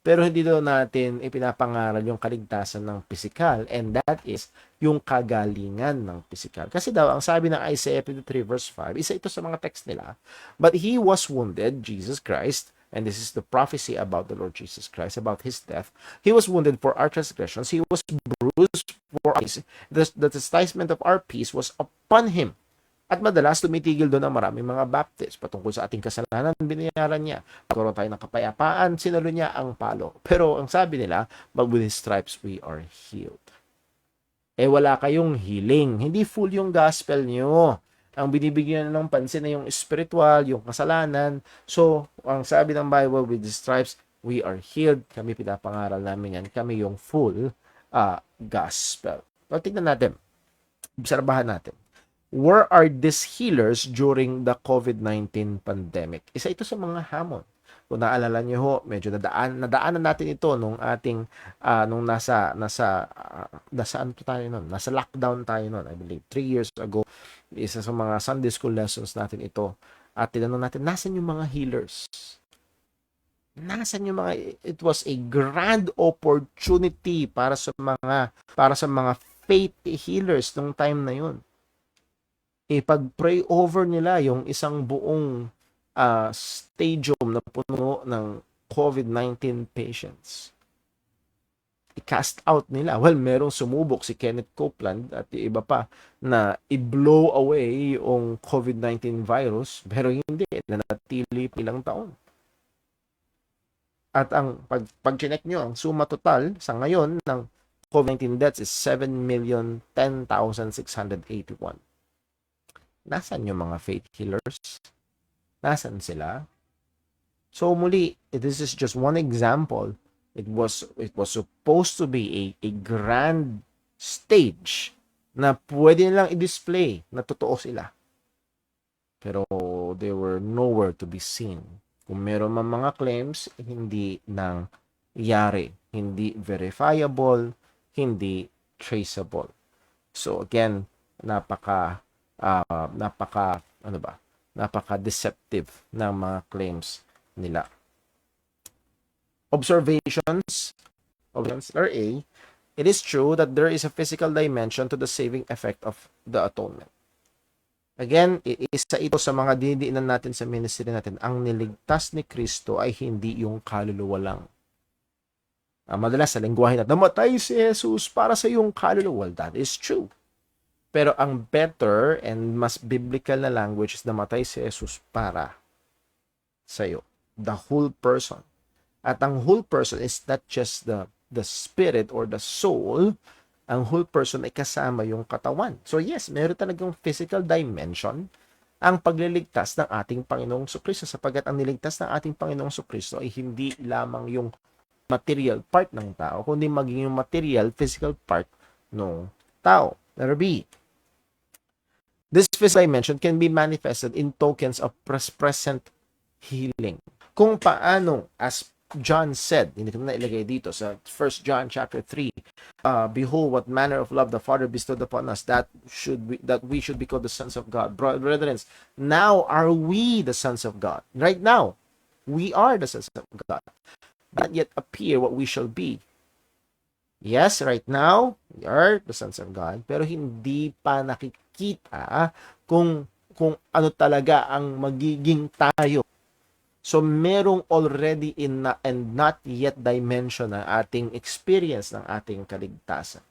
Pero hindi daw natin ipinapangaral yung kaligtasan ng physical, and that is yung kagalingan ng physical. Kasi daw, ang sabi ng Isaiah 53 verse 5, isa ito sa mga text nila, but he was wounded, Jesus Christ, and this is the prophecy about the Lord Jesus Christ, about his death. He was wounded for our transgressions. He was bruised for our peace. The chastisement of our peace was upon him. At madalas, tumitigil doon ang maraming mga Baptist. Patungkol sa ating kasalanan, binayaran niya. Pagkaroon tayo ng kapayapaan, sinalo niya ang palo. Pero ang sabi nila, but with his stripes we are healed. Wala kayong healing. Hindi full yung gospel niyo. Ang binibigyan ng pansin na yung spiritual, yung kasalanan. So, ang sabi ng Bible, with the stripes, we are healed. Kami pinapangaral namin yan. Kami yung full gospel. So, tignan natin. Obserbahan natin. Where are these healers during the COVID-19 pandemic? Isa ito sa mga hamon. Kung naalala niyo ho, medyo nadaanan natin ito nung ating nung nasa ano tayo noon? Nasa lockdown tayo noon, I believe 3 years ago. Isa sa mga Sunday school lessons natin ito. At tinanong natin, nasan yung mga healers? Nasan yung mga, it was a grand opportunity para sa mga faith healers nung time na yun. Pag-pray over nila yung isang buong stadium na puno ng COVID-19 patients. I-cast out nila. Well, merong sumubok si Kenneth Copeland at yung iba pa na i-blow away yung COVID-19 virus, pero hindi, nanatili ilang taon. At ang pag-check nyo, ang suma total sa ngayon ng COVID-19 deaths is 7,010,681. Nasaan yung mga faith healers? Nasaan sila? So muli, this is just one example. It was supposed to be a grand stage na pwede nilang i-display na totoo sila. Pero they were nowhere to be seen. Kung meron man mga claims, hindi nangyari. Hindi verifiable, hindi traceable. So again, napaka-deceptive ng mga claims nila. Observations. Letter A, it is true that there is a physical dimension to the saving effect of the atonement. Again, isa ito sa mga dinidiinan natin sa ministry natin. Ang niligtas ni Kristo ay hindi yung kaluluwa lang. Madalas sa lengguwahe natin, namatay si Jesus para sa iyong kaluluwa. Well, that is true. Pero ang better and mas biblical na language is namatay si Jesus para sa iyo. The whole person. At ang whole person is not just the spirit or the soul. Ang whole person ay kasama yung katawan. So yes, meron talagang physical dimension ang pagliligtas ng ating Panginoong Jesucristo, sapagkat ang niligtas ng ating Panginoong Jesucristo ay hindi lamang yung material part ng tao, kundi maging yung material, physical part ng tao. Letter B. This physical dimension can be manifested in tokens of present healing. Kung paano as John said, hindi ko na ilagay dito sa 1 John chapter 3, behold what manner of love the Father bestowed upon us, that we should be called the sons of God. Brethren, now are we the sons of God. Right now, we are the sons of God. Not yet appear what we shall be. Yes, right now, we are the sons of God, pero hindi pa nakikita kung ano talaga ang magiging tayo. So, merong already in and not yet dimension ng ating experience ng ating kaligtasan.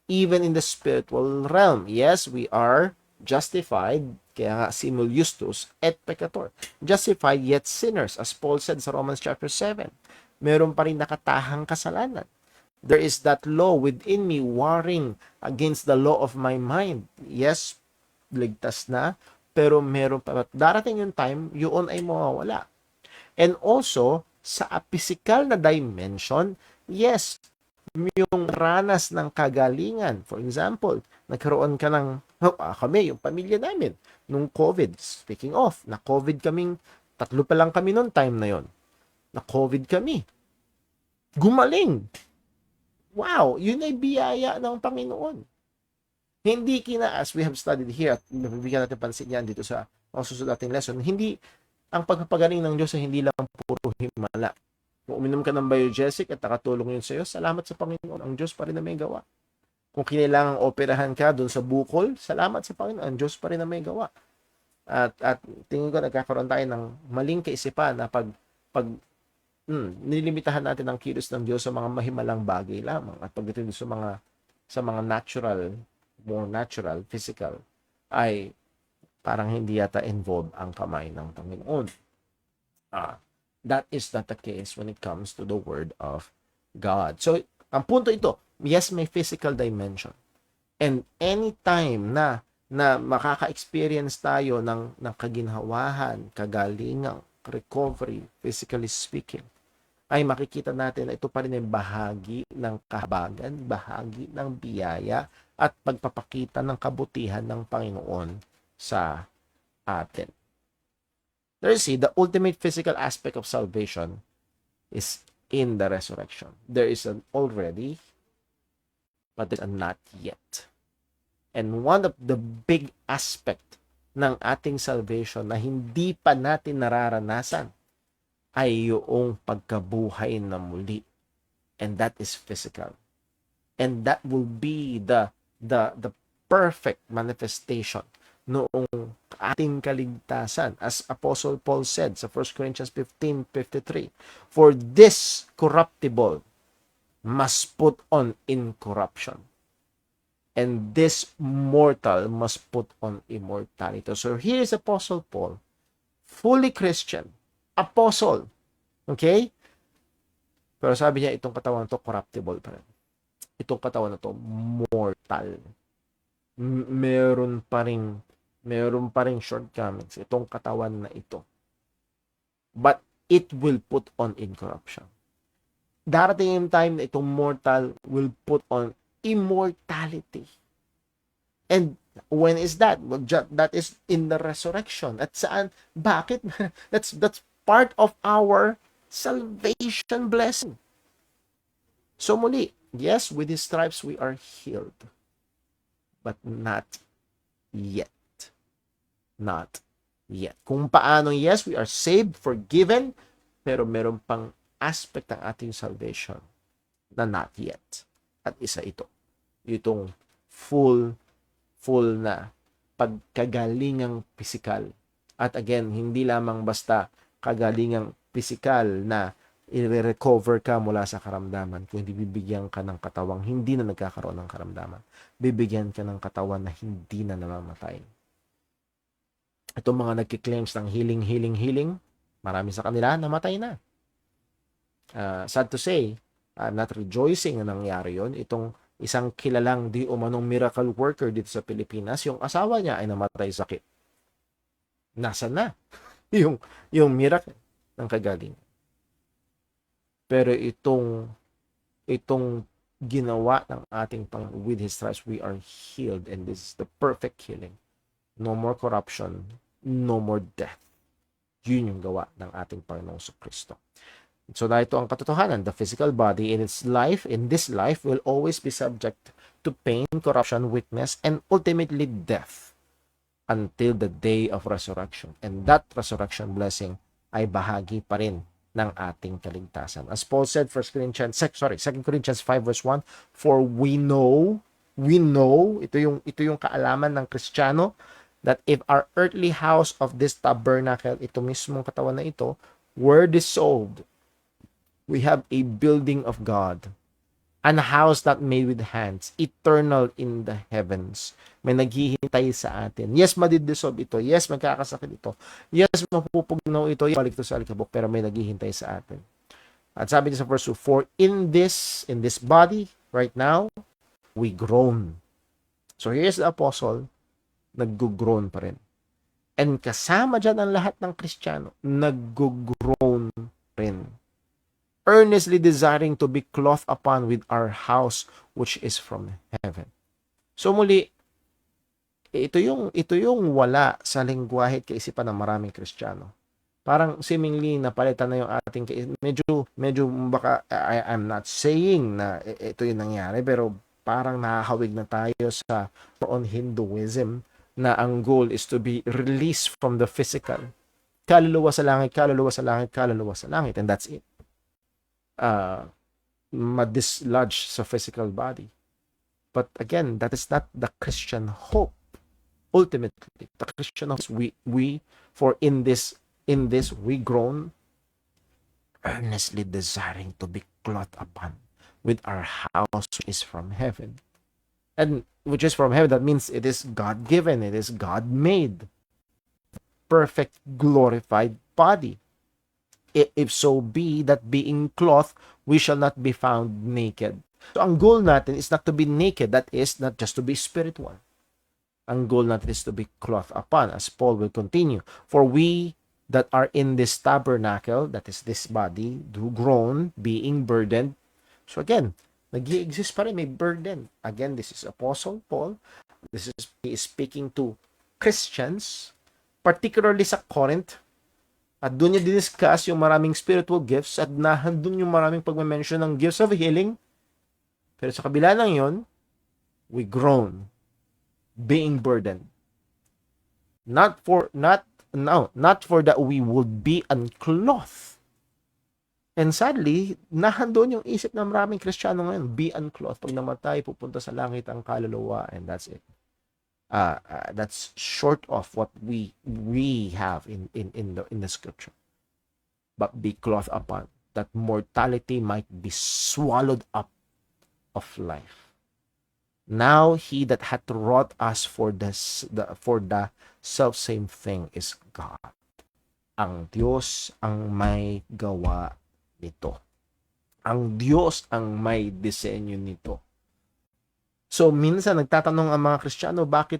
Even in the spiritual realm, yes, we are justified, kaya nga simul justus et peccator. Justified yet sinners, as Paul said sa Romans chapter 7. Meron pa rin nakatahang kasalanan. There is that law within me warring against the law of my mind. Yes, ligtas na, pero meron pa. Darating yung time, yun ay mawawala. And also, sa physical na dimension, yes, yung ranas ng kagalingan. For example, nagkaroon ka ng, kami, yung pamilya namin, nung COVID, speaking of, na-COVID kaming, 3 pa lang kami noon time na yon. Na-COVID kami. Gumaling. Wow, yun ay biyaya ng Panginoon. Hindi as we have studied here, at nabibigyan natin pansin yan dito sa susunod nating lesson, hindi, ang pagpapagaling ng Diyos ay hindi lang puro himala. Kung uminom ka ng biogesic at nakatulong yun sa iyo, salamat sa Panginoon. Ang Diyos pa rin na may gawa. Kung kinailangang operahan ka doon sa bukol, salamat sa Panginoon. Ang Diyos pa rin na may gawa. At tingin ko nagkakaroon tayo ng maling kaisipan na nilimitahan natin ang kilos ng Diyos sa mga mahimalang bagay lamang. At pagdating sa mga natural, more natural, physical, ay parang hindi yata involved ang kamay ng Panginoon. That is not the case when it comes to the Word of God. So, ang punto ito, yes, may physical dimension. And anytime na makaka-experience tayo ng kaginhawahan, kagalingan, recovery, physically speaking, ay makikita natin na ito pa rin ay bahagi ng kahabagan, bahagi ng biyaya, at pagpapakita ng kabutihan ng Panginoon sa atin. See, the ultimate physical aspect of salvation is in the resurrection. There is an already, but there's a not yet. And one of the big aspect ng ating salvation na hindi pa natin nararanasan ay yung pagkabuhay na muli. And that is physical. And that will be the perfect manifestation noong ating kaligtasan. As Apostle Paul said sa 1 Corinthians 15:53, for this corruptible must put on incorruption, and this mortal must put on immortality. So here is Apostle Paul, fully Christian, apostle, okay? Pero sabi niya, itong katawan na to corruptible pa rin. Itong katawan na to mortal. Meron pa ring shortcomings itong katawan na ito. But it will put on incorruption. Darating yung time na itong mortal will put on immortality. And when is that? Well, that is in the resurrection. At saan? Bakit? That's part of our salvation blessing. So muli, yes, with His stripes we are healed. But not yet. Not yet. Kung paano, yes, we are saved, forgiven, pero meron pang aspect ng ating salvation na not yet. At isa ito. Itong full na pagkagalingang pisikal. At again, hindi lamang basta kagalingang pisikal na i-recover ka mula sa karamdaman, kundi bibigyan ka ng katawang hindi na nagkakaroon ng karamdaman. Bibigyan ka ng katawan na hindi na namamatay. Itong mga nagki-claims ng healing, marami sa kanila namatay na. Sad to say, I'm not rejoicing na nangyari yon. Itong isang kilalang di umanong miracle worker dito sa Pilipinas, yung asawa niya ay namatay sakit. Nasaan na yung miracle ng kagalingan? Pero itong ginawa ng ating Panginoon, with His stripes we are healed, and this is the perfect healing. No more corruption, no more death. Yun yung gawa ng ating Panginoong Kristo. So na ito ang katotohanan. The physical body in this life, will always be subject to pain, corruption, weakness, and ultimately death until the day of resurrection. And that resurrection blessing ay bahagi pa rin ng ating kaligtasan. As Paul said, 2 Corinthians 5 verse 1, for we know, ito yung kaalaman ng Kristiyano, that if our earthly house of this tabernacle, ito mismong katawan na ito, were dissolved, we have a building of God, an house not made with hands, eternal in the heavens. May naghihintay sa atin. Yes, madidissolve ito. Yes, magkakasakit ito. Yes, mapupugnaw ito. Balik ito sa alikabok, pero may naghihintay sa atin. At sabi niya sa verse 2, for in this body, right now, we groan. So here's the apostle, nag-groan pa rin. And kasama dyan ang lahat ng Kristiyano, nag-groan rin. Earnestly desiring to be clothed upon with our house which is from heaven. So muli, ito yung wala sa lengguwahe at kaisipan ng maraming Kristiyano. Parang seemingly napalitan na yung ating medyo baka I'm not saying na ito yung nangyari, pero parang nakahawig na tayo sa on Hinduism na ang goal is to be released from the physical. Kaluluwa sa langit, kaluluwa sa langit, kaluluwa sa langit, and that's it. Ma-dislodge sa physical body. But again, that is not the Christian hope. Ultimately, the Christian hope is for in this we groan, earnestly desiring to be clothed upon with our house which is from heaven. And which is from heaven, that means it is God-given, it is God-made. Perfect, glorified body. If so be that being clothed, we shall not be found naked. So ang goal natin is not to be naked, that is not just to be spiritual. Ang goal natin is to be clothed upon, as Paul will continue. For we that are in this tabernacle, that is this body, do groan, being burdened. So again, nag-i-exist pa rin, may burden. Again, this is Apostle Paul. He is speaking to Christians, particularly sa Corinth. At doon niya diniscuss yung maraming spiritual gifts at nahandun yung maraming pag-mention ng gifts of healing. Pero sa kabila ng yon, we groan, being burdened. Not for that we would be unclothed. And sadly, nahandun yung isip ng maraming Kristiyano ngayon, be unclothed. Pag namatay, pupunta sa langit ang kaluluwa, and that's it. That's short of what we have in the scripture. But be clothed upon, that mortality might be swallowed up of life. Now he that hath wrought us for the self-same thing is God. Ang Diyos ang may gawa nito. Ang Diyos ang may disenyo nito. So, minsan nagtatanong ang mga Kristiyano, bakit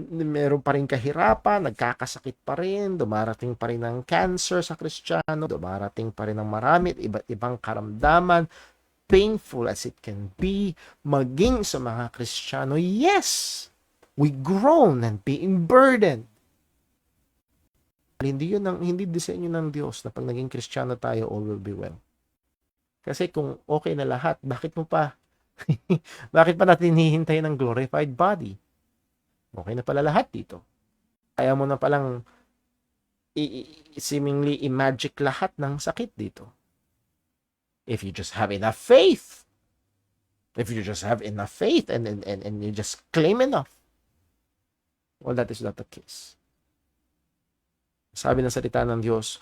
meron pa rin kahirapan, nagkakasakit pa rin, dumarating pa rin ng cancer sa Kristiyano, dumarating pa rin ng marami, iba't ibang karamdaman, painful as it can be, maging sa mga Kristiyano, yes, we groan and being burdened. Hindi disenyo ng Diyos na pag naging Kristiyano tayo, all will be well. Kasi kung okay na lahat, bakit pa natin hihintay ng glorified body? Okay na pala lahat dito. Kaya mo na palang seemingly i-magic lahat ng sakit dito. If you just have enough faith. If you just have enough faith and you just claim enough. Well, that is not the case. Sabi ng salita ng Diyos,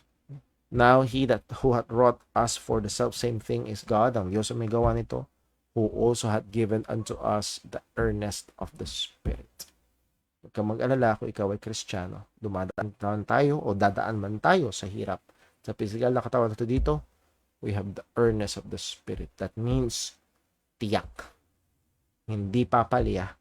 now he who hath wrought us for the self-same thing is God, ang Diyos ang may gawa nito, who also hath given unto us the earnest of the Spirit. Huwag kang mag-alala kung ikaw ay Kristiyano. Dumadaan tayo o dadaan man tayo sa hirap. Sa physical na katawan natin dito, we have the earnest of the Spirit. That means tiyak. Hindi papalya.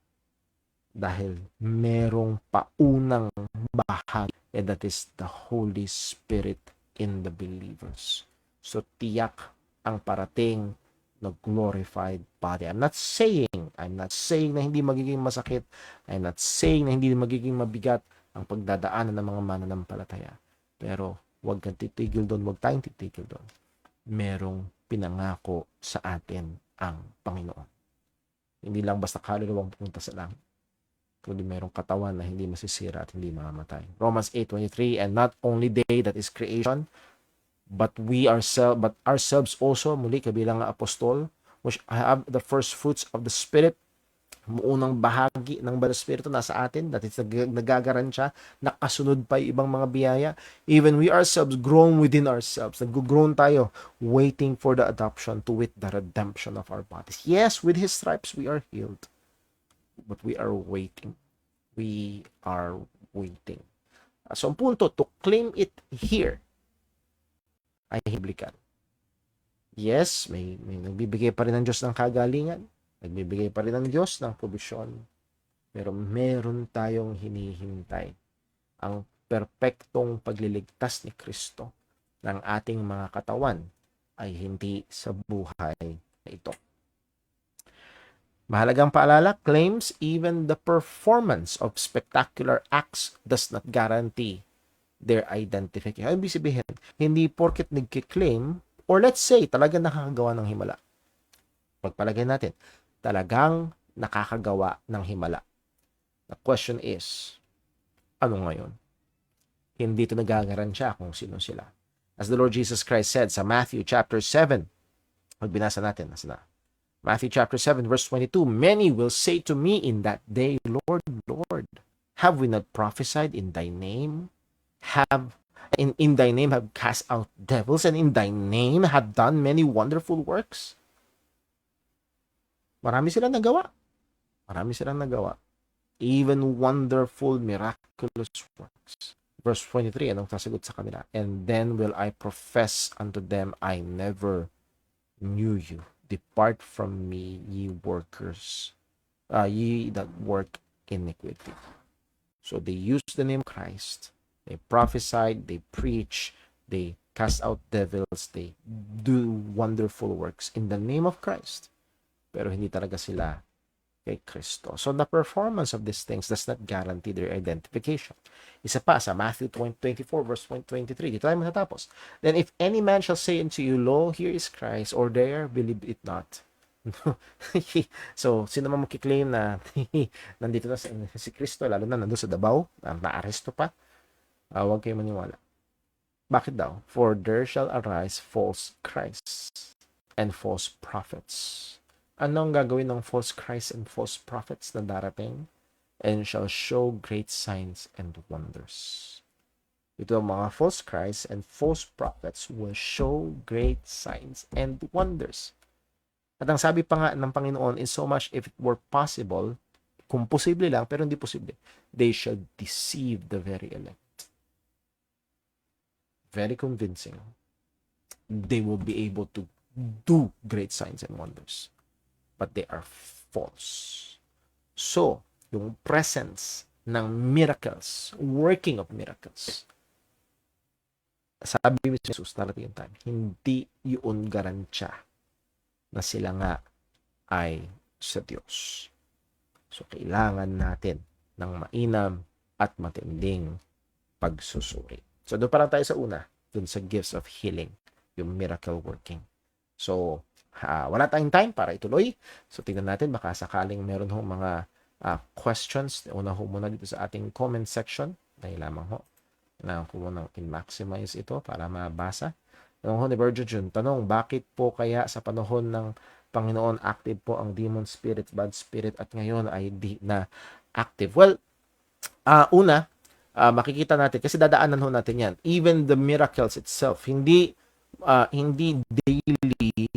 Dahil merong paunang bahagi. And that is the Holy Spirit in the believers. So tiyak ang parating na glorified body. I'm not saying na hindi magiging masakit. I'm not saying na hindi magiging mabigat ang pagdadaanan ng mga mananampalataya. Pero huwag kang titigil doon, huwag tayong titigil doon. merong pinangako sa atin ang Panginoon. Hindi lang basta kaluluwang pupunta sa langit, kundi merong katawan na hindi masisira at hindi mamamatay. Romans 8:23, and not only they that is creation, but ourselves also, muli kabilang nga apostol, which have the first fruits of the Spirit, unang bahagi ng Banal Espiritu nasa atin, that is nagagaransya, nakasunod pa yung ibang mga biyaya. Even we ourselves grown within ourselves, nag-grown tayo, waiting for the adoption, to wit, the redemption of our bodies. Yes, with His stripes we are healed, but we are waiting. We are waiting. So ang punto, to claim it here ay biblical. Yes, may nagbibigay pa rin ng Diyos ng kagalingan, nagbibigay pa rin ng Diyos ng probisyon, pero meron tayong hinihintay, ang perpektong pagliligtas ni Kristo ng ating mga katawan ay hindi sa buhay na ito. Mahalagang paalala, claims even the performance of spectacular acts does not guarantee their identification. Ano ibig sabihin? Hindi porket nagkiklaim, or let's say, talagang nakakagawa ng himala. Pagpalagay natin, talagang nakakagawa ng himala. The question is, ano ngayon? Hindi ito nagagaransya kung sino sila. As the Lord Jesus Christ said sa Matthew chapter 7, magbinasa natin, nasa na? Matthew chapter 7, verse 22, many will say to me in that day, Lord, Lord, have we not prophesied in thy name? In thy name have cast out devils, and in thy name have done many wonderful works? Marami silang nagawa. Even wonderful, miraculous works. Verse 23, anong sasagot sa kanila? And then will I profess unto them, I never knew you. Depart from me, ye workers, ye that work iniquity. So they used the name of Christ. They prophesied, they preach, they cast out devils, they do wonderful works in the name of Christ. Pero hindi talaga sila kay Kristo. So the performance of these things does not guarantee their identification. Isa pa sa Matthew 24 verse 23. Dito tayo matatapos. Then if any man shall say unto you, Lo, here is Christ, or there, believe it not. So, sino man magkiklaim na nandito na si Kristo, lalo na nandun sa Davao, na-aresto pa, huwag kayo maniwala. Bakit daw? For there shall arise false Christs and false prophets. Anong gagawin ng false Christ and false prophets na darating? And shall show great signs and wonders. Ito ang mga false Christ and false prophets will show great signs and wonders. At ang sabi pa nga ng Panginoon, in so much if it were possible, kung posible lang, pero hindi posible, they shall deceive the very elect. Very convincing. They will be able to do great signs and wonders. But they are false. So, yung presence ng miracles, working of miracles, sabi ni Jesus, darating yung time, hindi yun garansya na sila nga ay sa Diyos. So, kailangan natin ng mainam at matinding pagsusuri. So, doon pa lang tayo sa una, doon sa gifts of healing, yung miracle working. So, wala tayong time para ituloy. So, tingnan natin, baka sakaling meron hong mga questions. Una ho muna dito sa ating comment section. Dahil lamang ho. Kailangan ko muna in-maximize ito para mabasa. Tanong ho ni Virgin June, tanong, bakit po kaya sa panahon ng Panginoon active po ang demon spirit, bad spirit, at ngayon ay di na active? Well, makikita natin, kasi dadaanan ho natin yan. Even the miracles itself, hindi daily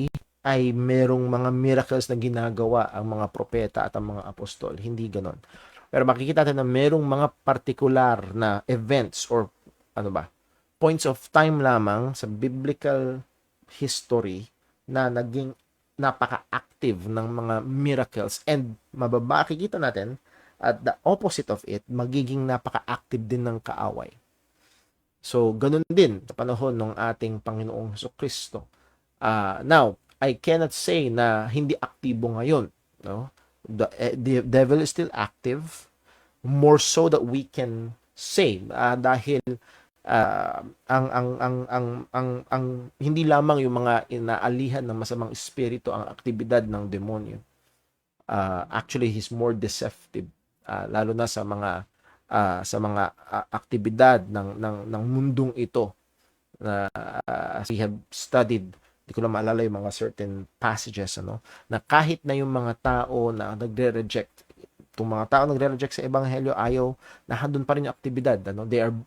ay merong mga miracles na ginagawa ang mga propeta at ang mga apostol. Hindi ganon. Pero makikita natin na merong mga particular na events or points of time lamang sa biblical history na naging napaka-active ng mga miracles, and makikita natin at the opposite of it, magiging napaka-active din ng kaaway. So, ganun din sa panahon ng ating Panginoong Jesucristo. Now, I cannot say na hindi aktibo ngayon. No? The devil is still active. More so that we can say, dahil ang hindi lamang yung mga inaalihan ng masamang espiritu ang aktibidad ng demonyo. Actually he's more deceptive, lalo na sa mga aktibidad ng mundong ito na as we have studied. Hindi ko na maalala yung mga certain passages, na kahit na yung mga tao na nagre-reject, itong mga tao nagre-reject sa ebanghelyo, ayaw, nahandun pa rin yung aktibidad,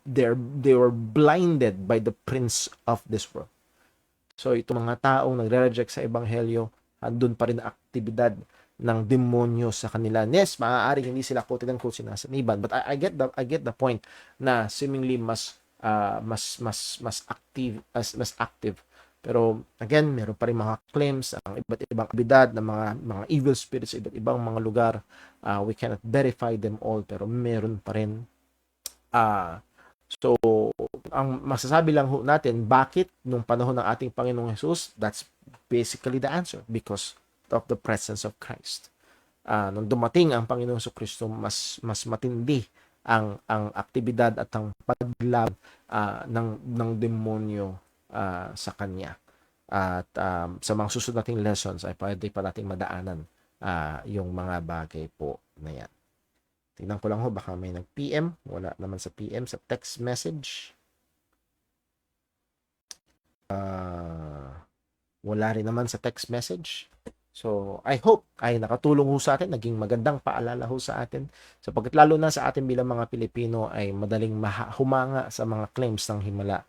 they were blinded by the prince of this world. So itong mga taong nagre-reject sa ebanghelyo, andun pa rin ang aktibidad ng demonyo sa kanila. Yes, maaaring hindi sila quote and quote sinasaniban, but I get the point na seemingly mas active. Pero again, meron pa rin mga claims ang iba't ibang abilidad ng mga evil spirits sa iba't ibang mga lugar. We cannot verify them all, pero meron pa rin. So ang masasabi lang ho natin, bakit nung panahon ng ating Panginoong Jesus, that's basically the answer, because of the presence of Christ. Nung dumating ang Panginoong Kristo, mas matindi ang aktibidad at ang paglaban ng demonyo sa kanya. At sa mga susunod nating lessons ay pwede pa nating madaanan yung mga bagay po na yan. Tingnan ko lang ho, baka may nag-PM. Wala naman sa PM, sa text message. Wala rin naman sa text message. So, I hope ay nakatulong ho sa atin, naging magandang paalala ho sa atin. Sapagkat lalo na sa atin bilang mga Pilipino ay madaling humanga sa mga claims ng himala.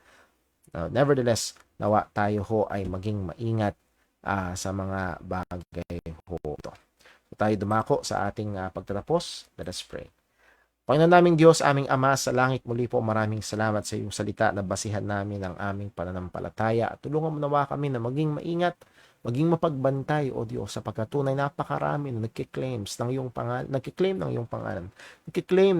Nevertheless, nawa tayo ho ay maging maingat sa mga bagay ho ito. So, tayo dumako sa ating pagtatapos. Let us pray. Panginoon naming Diyos, aming Ama sa langit, muli po maraming salamat sa iyong salita na basihan namin ang aming pananampalataya. At tulungan mo nawa kami na maging maingat, maging mapagbantay, O Diyos, sa pagkatunay napakarami na nagkiklaim ng iyong pangalan, nagkiklaim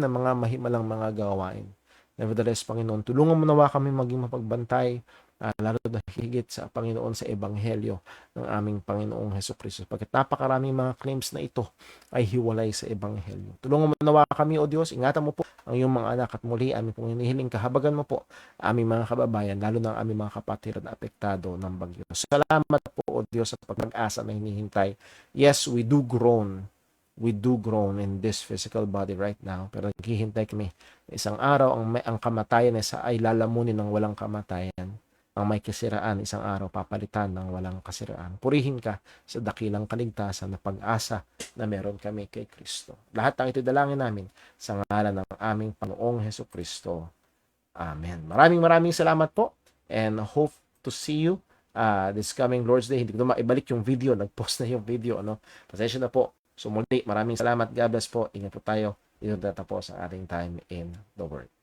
ng mga mahimalang mga gawain. Nevertheless, Panginoon, tulungan mo nawa kami maging mapagbantay, lalo na higit sa Panginoon sa Ebanghelyo ng aming Panginoong Hesukristo. Pagkat napakaraming mga claims na ito ay hiwalay sa Ebanghelyo. Tulungan mo nawa kami, O Diyos, ingatan mo po ang iyong mga anak at muli aming pong hinihiling kahabagan mo po aming mga kababayan, lalo na ang aming mga kapatid na apektado ng bagyo. Salamat po, O Diyos, sa pag-asa na hinihintay. Yes, we do groan in this physical body right now, pero naghihintay kami isang araw ang kamatayan ay lalamunin ng walang kamatayan. Ang may kasiraan, isang araw papalitan ng walang kasiraan. Purihin ka sa dakilang kaligtasan na pag-asa na meron kami kay Kristo. Lahat ng ito dalangin namin sa ngalan ng aming Panginoong Hesukristo. Amen. Maraming salamat po and hope to see you this coming Lord's Day. Hindi ko na maibalik yung video. Nag-post na yung video. Pasensya na po. So muli, maraming salamat. God bless po. Ingat po tayo. Dito tatapos ang ating time in the Word.